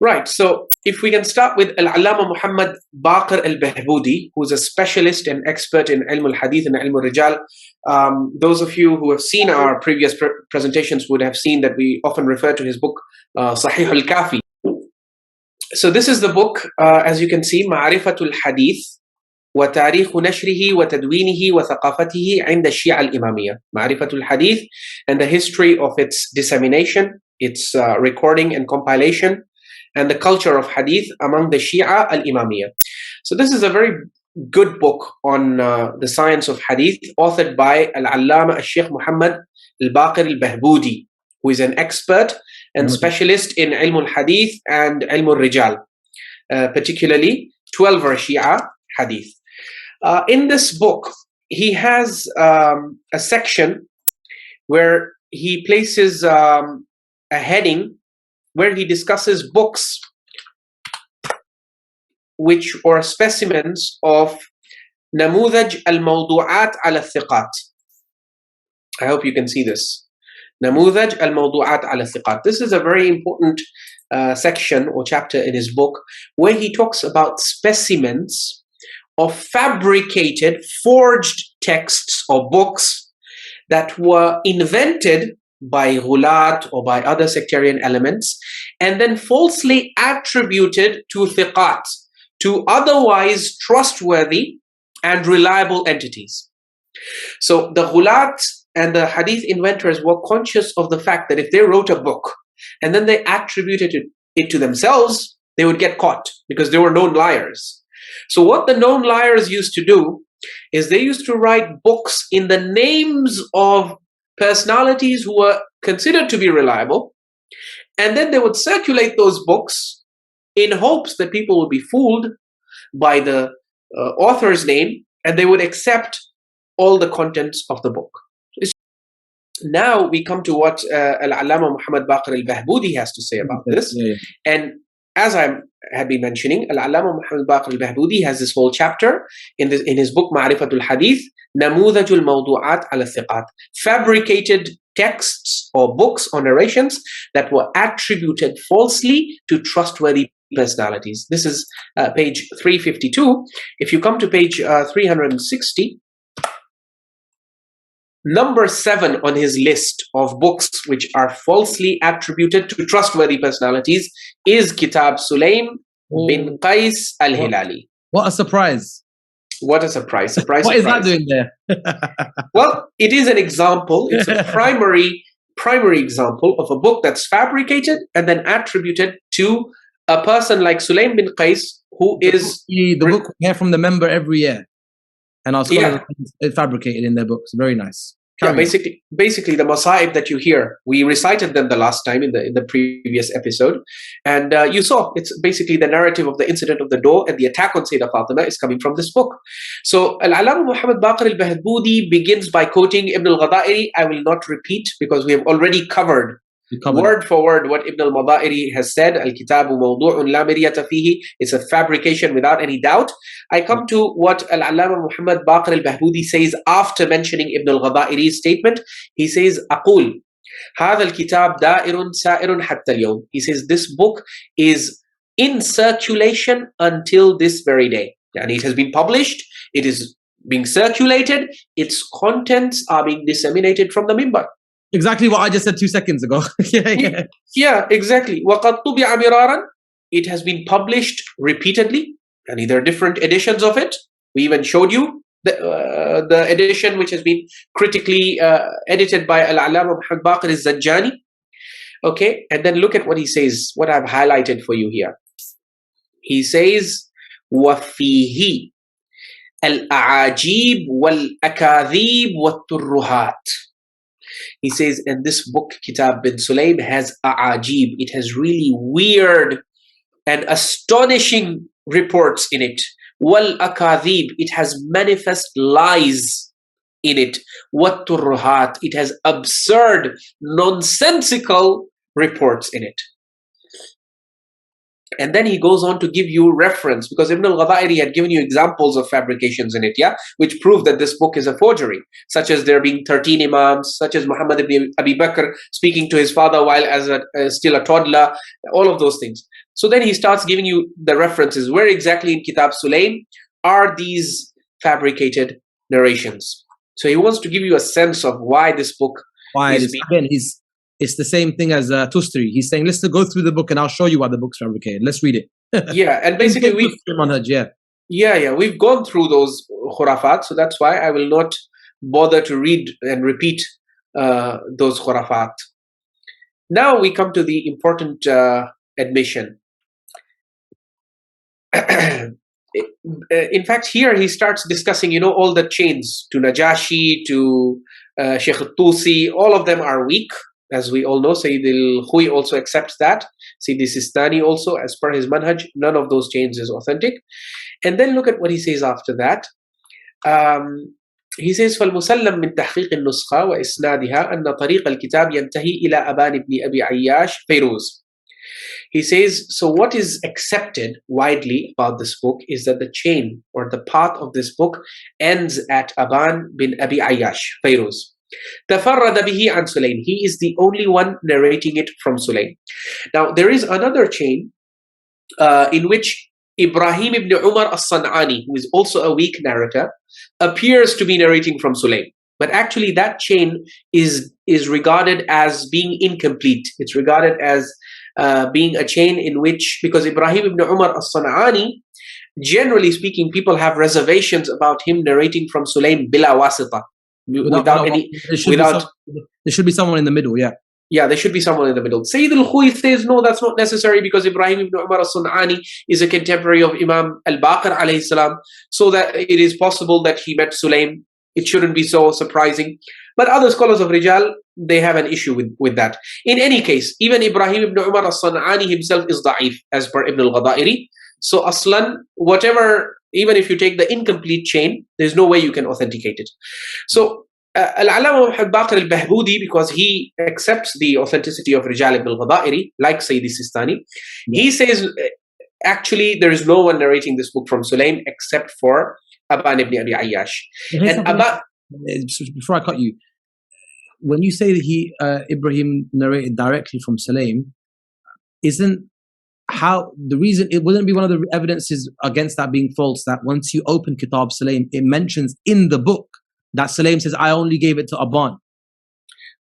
Right. So if we can start with Allama Muhammad Baqir al Behbudi, who's a specialist and expert in Ilm al Hadith and Ilm al Rijal. Those of you who have seen our previous presentations would have seen that we often refer to his book Sahih al Kafi. So this is the book, as you can see, Ma'rifatul Hadith وتاريخ نشره وتدوينه وثقافته عند الشيعة الإمامية. Ma'rifatul Hadith, and the history of its dissemination, its recording and compilation, and the culture of Hadith among the Shia al-Imamiyya. So this is a very good book on the science of Hadith, authored by Al-Allama al-Sheikh Muhammad al-Baqir al Behbudi, who is an expert and specialist in Ilm al-Hadith and Ilm al-Rijal, particularly 12 Shia Hadith. In this book, he has a section where he places a heading where he discusses books which are specimens of Namudhaj al-Mawdu'at al-Thiqat. I hope you can see this. Namudhaj al-Mawdu'at al-Thiqat. This is a very important section or chapter in his book where he talks about specimens of fabricated, forged texts or books that were invented by ghulat or by other sectarian elements, and then falsely attributed to thiqat, to otherwise trustworthy and reliable entities. So the ghulat and the hadith inventors were conscious of the fact that if they wrote a book and then they attributed it to themselves, they would get caught because they were known liars. So what the known liars used to do is they used to write books in the names of personalities who were considered to be reliable, and then they would circulate those books in hopes that people would be fooled by the author's name and they would accept all the contents of the book. Now we come to what Al-Allama Muhammad Baqir al Behbudi has to say about this. And as I had been mentioning, Al-Allama Muhammad Baqir al Behbudi has this whole chapter in his book Ma'rifatul Hadith, Namudhajul Mawdu'at al-Thiqat, fabricated texts or books or narrations that were attributed falsely to trustworthy personalities. This is page 352. If you come to page 360, number 7 on his list of books which are falsely attributed to trustworthy personalities is Kitab Sulaym bin Qais al-Hilali. What a surprise. What a surprise. What is that doing there? Well, it is an example. It's a primary example of a book that's fabricated and then attributed to a person like Sulaym bin Qais, who is... The book we hear from the member every year. And our scholars fabricated in their books. Very nice. Basically the Masa'ib that you hear, we recited them the last time in the previous episode, and you saw it's basically the narrative of the incident of the door and the attack on Sayyidah Fatima is coming from this book. So Al-Allama Muhammad Baqir al Behbudi begins by quoting Ibn al-Ghadairi. I will not repeat because we have already covered word for word what Ibn al-Madairi has said. Al-Kitabu mawdu'un la miryata fihi. It's a fabrication without any doubt. I come to what Al-Allama Muhammad Baqir al Behbudi says after mentioning Ibn al-Ghadairi's statement. He says, Aqul, هذا الكتاب دائر سائر حتى اليوم. He says, this book is in circulation until this very day. And it has been published, it is being circulated, its contents are being disseminated from the minbar. Exactly what I just said 2 seconds ago. Yeah, exactly. وَقَدْ طُبِعَ مِرَارًا. It has been published repeatedly, and there are different editions of it. We even showed you the edition which has been critically edited by Al-Allama Muhammad Baqir al-Zanjani. Okay, and then look at what he says, what I've highlighted for you here. He says, وَفِيهِ الْأَعَاجِيبُ وَالْأَكَاذِيبُ وَالتُّرُّهَاتِ. He says, and this book, Kitab bin Sulaym, has a'ajib. It has really weird and astonishing reports in it. Wal akadhib, it has manifest lies in it. Wat turhat, it has absurd, nonsensical reports in it. And then he goes on to give you reference, because Ibn al-Ghadairi had given you examples of fabrications in it, which prove that this book is a forgery, such as there being 13 imams, such as Muhammad ibn Abi Bakr speaking to his father while still a toddler, all of those things. So then he starts giving you the references. Where exactly in Kitab Sulaym are these fabricated narrations? So he wants to give you a sense of why this book is being... Again, it's the same thing as Tustari. He's saying, let's go through the book and I'll show you why the book's fabricated. Let's read it. And basically we've gone through those khurafat, so that's why I will not bother to read and repeat those khurafat. Now we come to the important admission. In fact, here he starts discussing, all the chains to Najashi, to Sheikh al-Tusi. All of them are weak, as we all know. Sayyid al-Khuy also accepts that. Sayyid al-Sistani also, as per his manhaj, none of those chains is authentic. And then look at what he says after that. He says, فَالْمُسَلَّمْ مِنْ تَحْقِيقِ النُّسْخَةِ وَإِسْنَادِهَا أَنَّ طَرِيقَ الْكِتَابِ يَنْتَهِي إِلَى أَبَانِ ibn Abi Ayyash فَيْرُوز. He says, so what is accepted widely about this book is that the chain or the path of this book ends at Aban ibn Abi Ayyash, Fayruz. تَفَرَّدَ بِهِ عَنْ Sulaym. He is the only one narrating it from Sulaym. Now, there is another chain in which Ibrahim ibn Umar al-San'ani, who is also a weak narrator, appears to be narrating from Sulaym. But actually that chain is regarded as being incomplete. It's regarded as being a chain in which, because Ibrahim ibn Umar al-San'ani, generally speaking, people have reservations about him narrating from Sulaym bila wasita. There should be someone in the middle, Yeah, there should be someone in the middle. Sayyid al-Khuy says, no, that's not necessary, because Ibrahim ibn Umar al-San'ani is a contemporary of Imam al-Baqir alayhi salam, so that it is possible that he met Sulaym. It shouldn't be so surprising. But other scholars of Rijal, they have an issue with that. In any case, even Ibrahim ibn Umar al-San'ani himself is da'if, as per Ibn al-Ghadairi. So aslan, whatever, even if you take the incomplete chain, there's no way you can authenticate it. So Allama Baqir al Behbudi, because he accepts the authenticity of Rijal ibn al-Ghadairi, like Sayyid Sistani, he says, actually, there is no one narrating this book from Sulaym except for Aban ibn Abi Ayyash. And before I cut you, when you say that Ibrahim narrated directly from Sulaym, isn't how the reason it wouldn't be one of the evidences against that being false that once you open Kitab Sulaym, it mentions in the book that Sulaym says, I only gave it to Aban.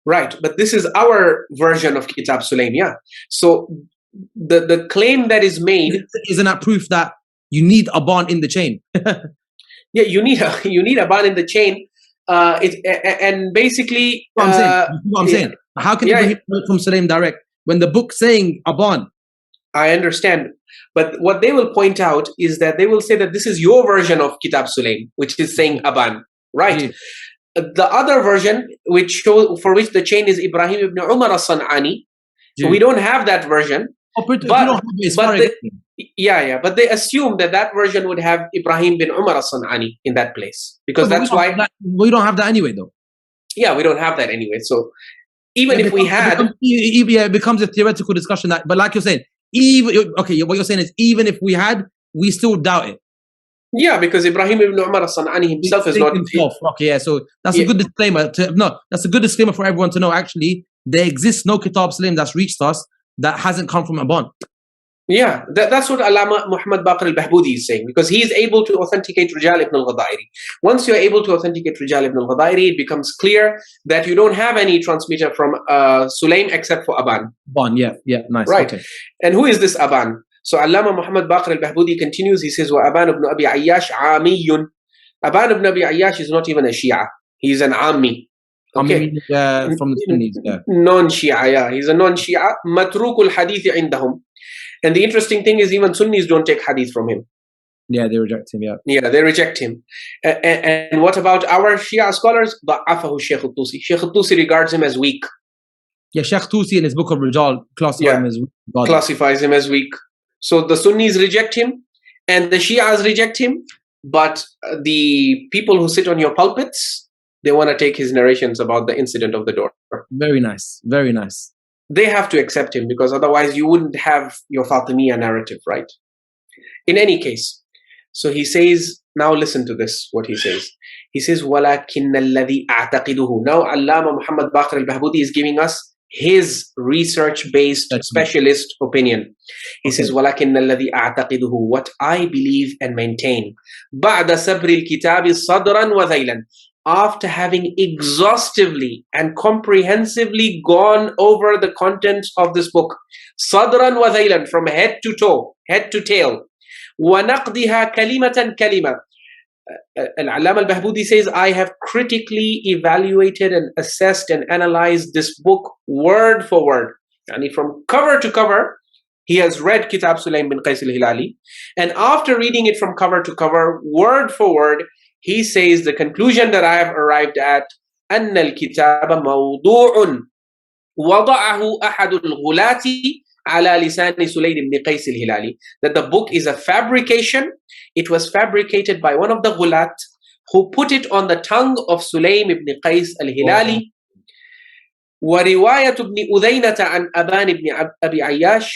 Right, but this is our version of Kitab Sulaym, So the claim that is made, isn't that proof that you need Aban in the chain? You need Aban in the chain. And basically, what I'm saying. How can you bring it from Sulaym direct when the book saying Aban? I understand, but what they will point out is that they will say that this is your version of Kitab Sulaym, which is saying Aban, right? The other version, for which the chain is Ibrahim ibn Umar al-San'ani, so we don't have that version. But they assume that version would have Ibrahim bin Umar al-San'ani in that place, because that's why we don't have that anyway, though. Yeah, we don't have that anyway. So even if we had, it becomes a theoretical discussion. But like you're saying, what you're saying is even if we had, we still doubt it. Yeah, because Ibrahim ibn Umar al-San'ani himself is not. So that's a good disclaimer. That's a good disclaimer for everyone to know. Actually, there exists no Kitab Sulaym that's reached us that hasn't come from Aban. Yeah, that's what Allama Muhammad Baqir al Behbudi is saying, because he is able to authenticate Rijal ibn al-Ghadairi. Once you're able to authenticate Rijal ibn al-Ghadairi, it becomes clear that you don't have any transmitter from Sulaym except for Aban. Nice. Right. Okay. And who is this Aban? So Allama Muhammad Baqir al Behbudi continues, he says, وَأَبَانُ ibn Abi Ayyash عَامِيٌّ. Aban ibn Abi Ayyash is not even a Shia. He's an Ammi. Okay. From the Sunnis, non-Shia, he's a non-Shia. مَتْرُوكُ الْحَدِيثِ عِنْدَهُم. And the interesting thing is even Sunnis don't take hadith from him. Yeah, they reject him, they reject him. And what about our Shia scholars? ضَعَّفَهُ Sheikh al-Tusi. Sheikh al-Tusi regards him as weak. Yeah, Sheikh Tusi in his book of Rijal classifies him as weak. So the Sunnis reject him and the Shias reject him, but the people who sit on your pulpits, they want to take his narrations about the incident of the door. Very nice. Very nice. they have to accept him, because otherwise you wouldn't have your Fatimiyya narrative, right? In any case, so he says, now listen to this, what he says. He says, وَلَكِنَّ الَّذِي أَعْتَقِدُهُ. Now Allama Muhammad Baqir al Behbudi is giving us his research-based specialist opinion. He says, وَلَكِنَّ الَّذِي أَعْتَقِدُهُ, what I believe and maintain, بَعْدَ سَبْرِ الْكِتَابِ صَدْرًا وَذَيْلًا, after having exhaustively and comprehensively gone over the contents of this book, صَدْرًا وَذَيْلًا, from head to toe, head to tail, وَنَقْدِهَا كَلِمَةً كَلِمَةً. Allama al-Behbudi says, I have critically evaluated and assessed and analyzed this book word for word. And from cover to cover, he has read Kitab Sulaym bin Qais al-Hilali. And after reading it from cover to cover, word for word, he says the conclusion that I have arrived at, أن الكتاب موضوع وضعه أحد الغلاة على لسان سليم بن قيس الهلالي, that the book is a fabrication. It was fabricated by one of the ghulat who put it on the tongue of Sulaym ibn Qais al-Hilali. وَرِوَايَةُ ابْنِ أُذَيْنَةَ عَنْ Aban ibn Abi Ayyash,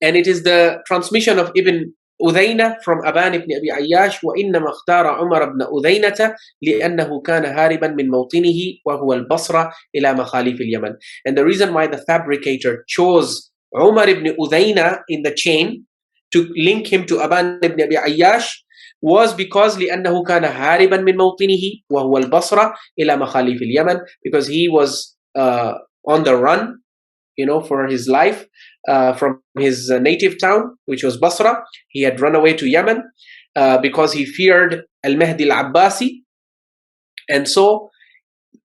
and it is the transmission of Ibn Udayna from Aban ibn Abi Ayyash. وَإِنَّمَا اخْتَارَ عُمَرَ بْنَ أُذَيْنَةَ لِأَنَّهُ كَانَ هَارِبًا مِنْ مَوْطِنِهِ وَهُوَ الْبَصْرَةِ إِلَى مَخَالِفِ الْيَمَنِ. And the reason why the fabricator chose Umar ibn Udayna in the chain to link him to Aban ibn Abi Ayyash was because لأنه كان هاربا من موطنه وهو البصرة إلى مخالف اليمن, because he was on the run, for his life from his native town, which was Basra. He had run away to Yemen because he feared al-Mahdi al-Abbasi. And so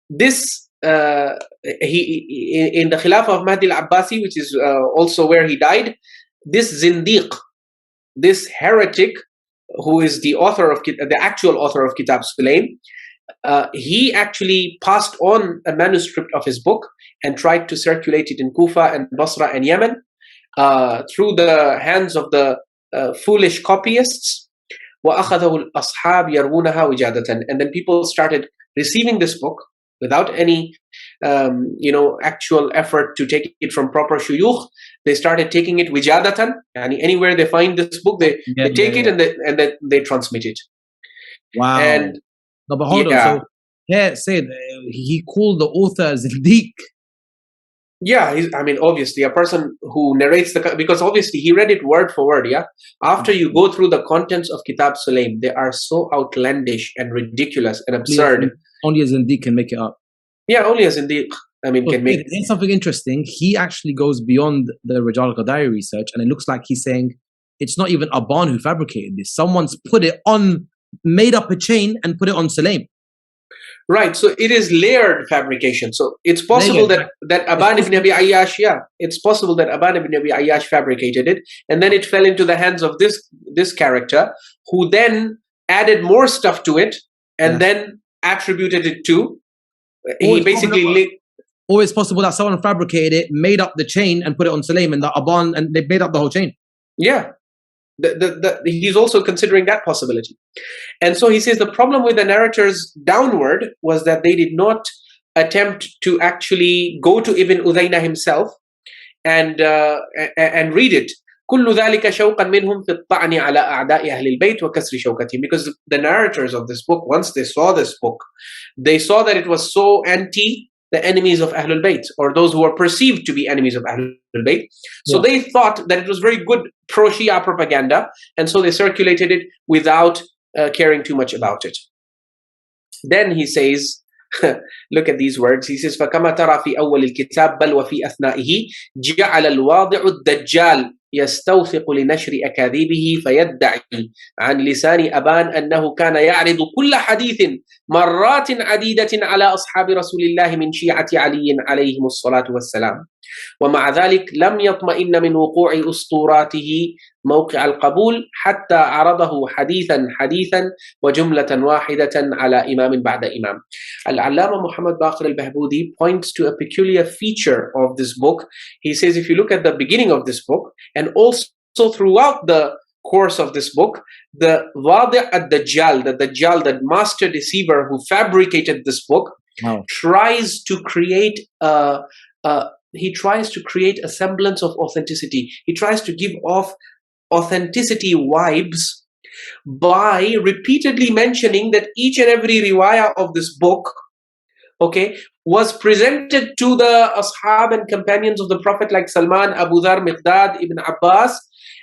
this he in the Khilafah of Mahdi al-Abbasi, which is also where he died, this Zindiq, this heretic, who is the actual author of Kitab Sulaym, he actually passed on a manuscript of his book and tried to circulate it in Kufa and Basra and Yemen through the hands of the foolish copyists. وَأَخَذَهُ الْأَصْحَابِ يَرْوُونَهَا وِجَادَةً. And then people started receiving this book without any actual effort to take it from proper shuyukh. They started taking it wijadatan, and anywhere they find this book, they take it and they transmit it. Wow. And no, but hold on. So here said he called the author Zindiq. Yeah, obviously a person who narrates because obviously he read it word for word. Yeah, after you go through the contents of Kitab Sulaym, they are so outlandish and ridiculous and absurd. Only a Zindiq can make it up. Yeah, only a Zindiq can make. There's something interesting. He actually goes beyond the Rijal al-Qadari research, and it looks like he's saying it's not even Aban who fabricated this. Someone's put it on, made up a chain and put it on Sulaym. Right, so it is layered fabrication. So it's possible that Aban ibn Abi Ayyash, it's possible that Aban ibn Abi Ayyash fabricated it, and then it fell into the hands of this character, who then added more stuff to it, and then attributed it to. He basically. Or it's possible that someone fabricated it, made up the chain, and put it on Sulaym, and the Aban, and they made up the whole chain. Yeah. He's also considering that possibility. And so he says the problem with the narrators downward was that they did not attempt to actually go to Ibn Udayna himself and read it. كل ذلك شوقا منهم في الطعن على أعداء أهل البيت وكسر شوكتهم. Because the narrators of this book, once they saw this book, they saw that it was so anti the enemies of Ahlul Bayt, or those who were perceived to be enemies of Ahlul Bayt. So they thought that it was very good pro-Shia propaganda, and so they circulated it without caring too much about it. Then he says, look at these words. He says, فَكَمَا تَرَى فِي أَوَّلِ الْكِتَابِ بَلْ وَفِي أَثْنَائِهِ جَعَلَ الْوَاضِعُ الدَّجَّالِ يستوثق لنشر أكاذيبه فيدعي عن لسان أبان أنه كان يعرض كل حديث مرات عديدة على أصحاب رسول الله من شيعة علي عليهم الصلاة والسلام، ومع ذلك لم يطمئن من وقوع أسطوراته موقع القبول حتى عرضه حديثا حديثا وجملة واحدة على إمام بعد إمام. Al-Allama Muhammad Baqir al Behbudi points to a peculiar feature of this book. He says if you look at the beginning of this book, and also throughout the course of this book, the Wadi' ad-Dajjal, the master deceiver who fabricated this book, tries to create a he tries to create a semblance of authenticity. He tries to give off authenticity vibes by repeatedly mentioning that each and every riwayah of this book, okay, was presented to the ashab and companions of the Prophet like Salman, Abu Dhar, Miqdad, Ibn Abbas,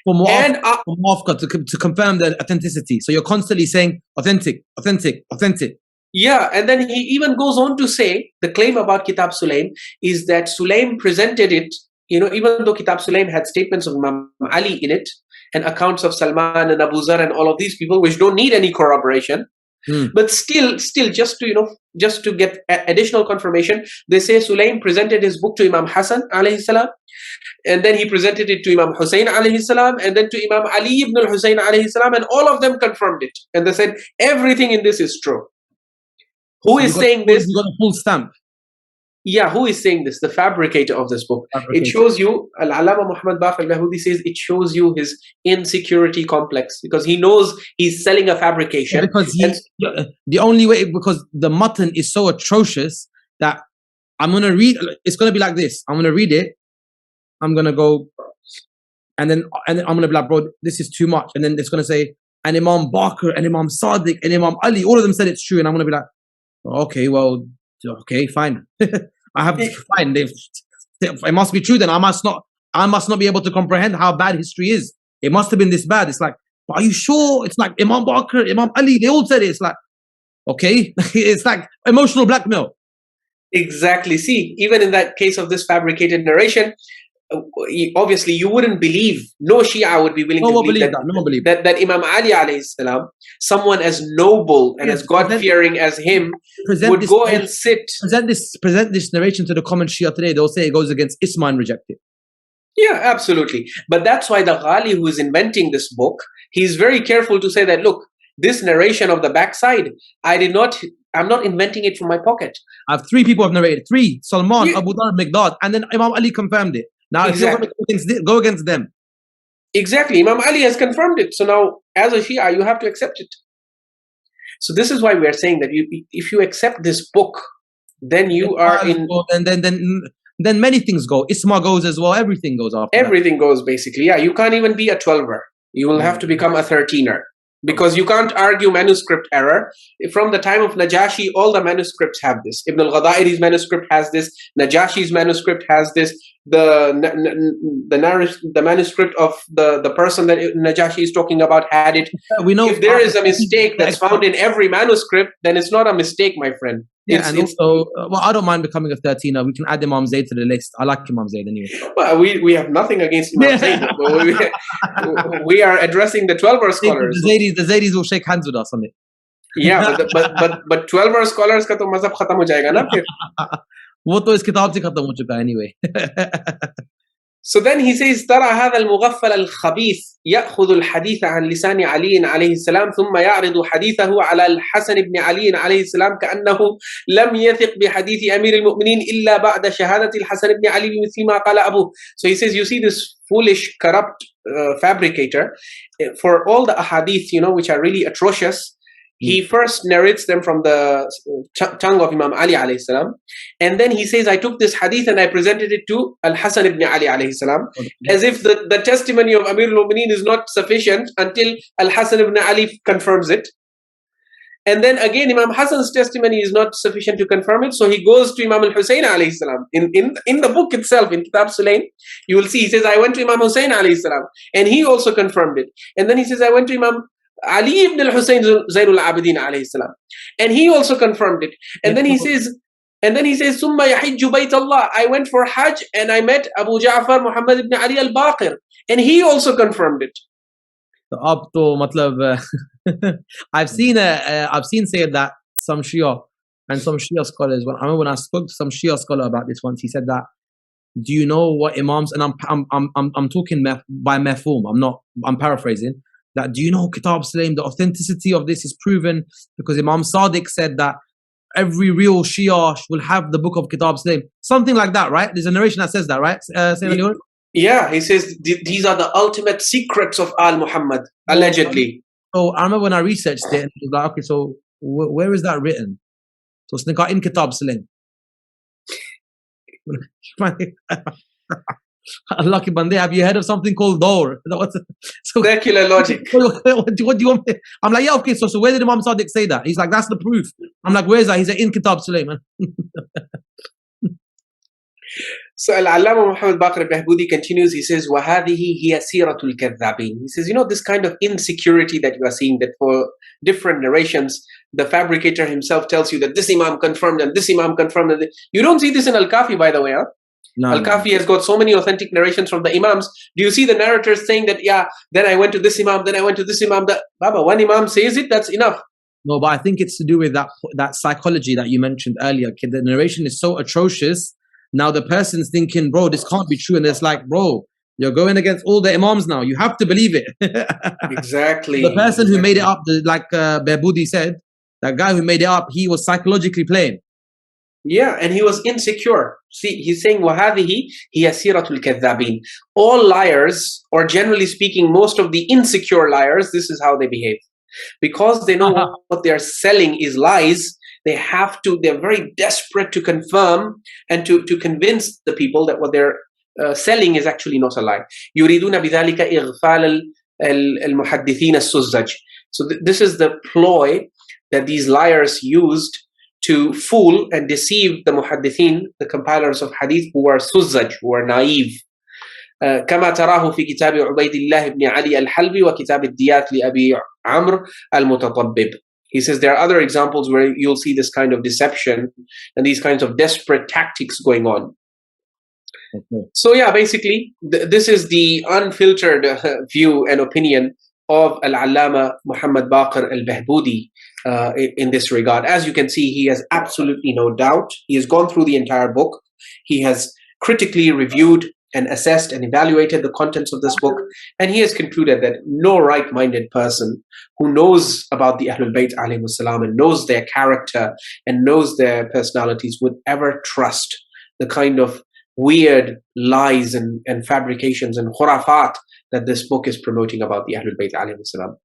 to confirm the authenticity. So you're constantly saying authentic, authentic, authentic. Yeah, and then he even goes on to say the claim about Kitab Sulaym is that Sulaym presented it, even though Kitab Sulaym had statements of Imam Ali in it and accounts of Salman and Abu Zar and all of these people, which don't need any corroboration. But still, just to get additional confirmation, they say Sulaym presented his book to Imam Hassan alayhi salam, and then he presented it to Imam Hussein alayhi salam, and then to Imam Ali ibn al-Hussein alayhi salam, and all of them confirmed it. And they said everything in this is true. Who is saying this? You got a full stamp. Yeah, who is saying this? The fabricator of this book. It shows you, Allama Muhammad Baqir al Behbudi says, it shows you his insecurity complex, because he knows he's selling a fabrication. Yeah, because the only way, because the mutton is so atrocious that I'm going to read, it's going to be like this. I'm going to read it. I'm going to go, and then I'm going to be like, bro, this is too much. And then it's going to say, and Imam Baqir and Imam Sadiq and Imam Ali, all of them said it's true. And I'm going to be like, okay, well, okay, fine. I have to find it must be true then. I must not be able to comprehend how bad history is. It must have been this bad. It's like, are you sure? It's like Imam Baqir, Imam Ali, they all said it. It's like, okay. It's like emotional blackmail. Exactly. See, even in that case of this fabricated narration, obviously you wouldn't believe, no Shia would be willing to believe that Imam Ali alayhi salam, someone as noble and as God-fearing as him, would go and present this narration to the common Shia today. They'll say it goes against Isma and reject it. Yeah, absolutely. But that's why the Ghali who is inventing this book, he's very careful to say that, look, this narration of the backside, I'm not inventing it from my pocket. I have 3 people have narrated. 3, Salman, Abu Dhar, Miqdad, and then Imam Ali confirmed it. Now, exactly. If you're going to go against them. Exactly. Imam Ali has confirmed it. So now, as a Shia, you have to accept it. So this is why we are saying that if you accept this book, then you are in... Then many things go. Isma goes as well. Everything goes after Everything goes, basically. Yeah, you can't even be a 12er. You will have to become a 13er. Because you can't argue manuscript error. From the time of Najashi, all the manuscripts have this. Ibn al-Ghadairi's manuscript has this. Najashi's manuscript has this. The manuscript of the person that Najashi is talking about had it. We know if there is a mistake that's found in every manuscript, then it's not a mistake, my friend. Yeah, also, well, I don't mind becoming a 13er. We can add Imam Zayd to the list. I like Imam Zayd anyway. Well, we have nothing against Imam Zayd. We are addressing the 12er scholars. The Zaydis will shake hands with us on it. Yeah, but 12er scholars ka to mazhab khatam ho jayega na phir. वो तो इस किताब से खत्म हो चुका है anyway. So then he says, ترى هذا المغفل الخبيث يأخذ الحديث عن لسان علي عليه السلام ثم يعرض حديثه على الحسن بن علي عليه السلام كأنه لم يثق بحديث أمير المؤمنين إلا بعد شهادة الحسن بن علي بمثل ما قال أبوه. So he says, you see this foolish, corrupt fabricator, for all the ahadith, which are really atrocious, he first narrates them from the tongue of Imam Ali alayhi salam, and then he says, I took this hadith and I presented it to Al-Hasan ibn Ali alayhi salam, as if the testimony of Amir al-Mu'mineen is not sufficient until Al-Hasan ibn Ali confirms it. And then again, Imam Hassan's testimony is not sufficient to confirm it, so he goes to Imam al-Hussein alayhi salam. In the book itself, in Kitab Sulaym, you will see, he says, I went to Imam Hussein alayhi salam, and he also confirmed it. And then he says, I went to Imam Ali ibn al-Hussein Zainul Abidin alayhi salam, and he also confirmed it. And then he says, Summa yahijju bayt Allah. I went for Hajj and I met Abu Ja'far Muhammad ibn Ali al-Baqir, and he also confirmed it. I've seen said that some Shia and some Shia scholars. I remember when I spoke to some Shia scholar about this once, he said that, do you know what Imams, and I'm talking by mafhum, I'm paraphrasing, that do you know Kitab Sulaym, the authenticity of this is proven because Imam Sadiq said that every real Shia will have the book of Kitab Sulaym. Something like that, right? There's a narration that says that, right? Yeah, he says these are the ultimate secrets of Al Muhammad, allegedly. So I remember when I researched it, and it was like, okay, so where is that written? So it's in Kitab Sulaym. Unlucky Bande, have you heard of something called Dawr? So, circular logic. what do you want me? I'm like, yeah, okay, so where did Imam Sadiq say that? He's like, that's the proof. I'm like, where's that? He's like, in Kitab Sulaym. So Allama Muhammad Baqir al Behbudi continues, he says, وَهَذِهِ هِيَ سِيرَةُ الْكَذَّابِينَ. He says, you know, this kind of insecurity that you are seeing, that for different narrations, the fabricator himself tells you that this Imam confirmed and this Imam confirmed. And you don't see this in Al-Kafi, by the way, huh? No, Al-Kafi has got so many authentic narrations from the Imams. Do you see the narrators saying that, yeah, then I went to this Imam, then I went to this Imam? Baba, one Imam says it, that's enough. No, but I think it's to do with that psychology that you mentioned earlier. Okay, the narration is so atrocious. Now the person's thinking, bro, this can't be true. And it's like, bro, you're going against all the Imams now. You have to believe it. Exactly. The person who made it up, like Behbudi said, that guy who made it up, he was psychologically playing. Yeah, and he was insecure. See, he's saying, وَهَذِهِ هِيَ سِيرَةُ الْكَذَّابِينَ. All liars, or generally speaking, most of the insecure liars, this is how they behave. Because they know what they're selling is lies, they're very desperate to confirm and to convince the people that what they're selling is actually not a lie. يُرِيدُونَ بِذَلِكَ إِغْفَالَ الْمُحَدِّثِينَ السُّزَّجِ. So this is the ploy that these liars used to fool and deceive the muhaddithin, the compilers of hadith, who are suzzaj, who are naive. كما تراه في كتاب عبيد الله بن علي الحلبي وكتاب الديات لأبي عمرو المتطبب. He says there are other examples where you'll see this kind of deception and these kinds of desperate tactics going on. Okay. So yeah, basically, this is the unfiltered view and opinion of Al-Allama Muhammad Baqir al Behbudi in this regard. As you can see, he has absolutely no doubt. He has gone through the entire book. He has critically reviewed and assessed and evaluated the contents of this book, and he has concluded that no right-minded person who knows about the Ahlul Bayt alayhimus salam and knows their character and knows their personalities would ever trust the kind of weird lies and fabrications and khurafat that this book is promoting about the Ahlul Bayt alayhimus salam.